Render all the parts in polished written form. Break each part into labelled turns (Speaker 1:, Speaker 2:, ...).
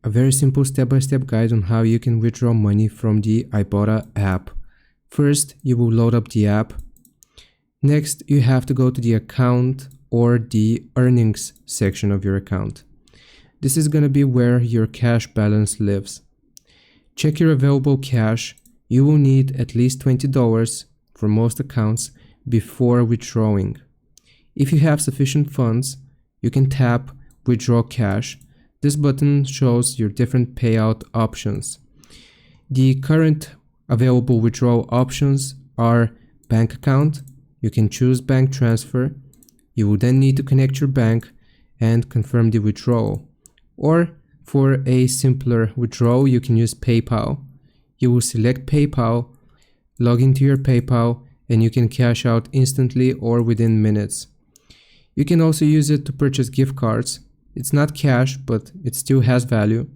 Speaker 1: a very simple step-by-step guide on how you can withdraw money from the Ibotta app. First, you will load up the app. Next, you have to go to the account or the earnings section of your account. This is going to be where your cash balance lives. Check your available cash. You will need at least $20 for most accounts before withdrawing. If you have sufficient funds, you can tap Withdraw Cash. This button shows your different payout options. The current available withdrawal options are bank account. You can choose bank transfer. You will then need to connect your bank and confirm the withdrawal. Or for a simpler withdrawal, you can use PayPal. You will select PayPal, log into your PayPal, and you can cash out instantly or within minutes. You can also use it to purchase gift cards. It's not cash, but it still has value.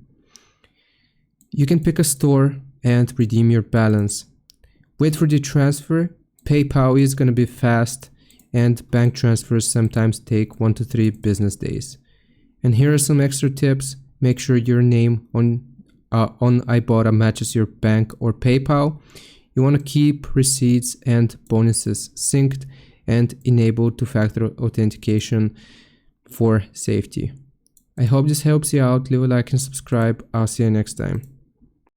Speaker 1: You can pick a store and redeem your balance. Wait for the transfer. PayPal is going to be fast, and bank transfers sometimes take 1 to 3 business days. And here are some extra tips. Make sure your name on Ibotta matches your bank or PayPal. You want to keep receipts and bonuses synced and enable two-factor authentication for safety. I hope this helps you out. Leave a like and subscribe. I'll see you next time.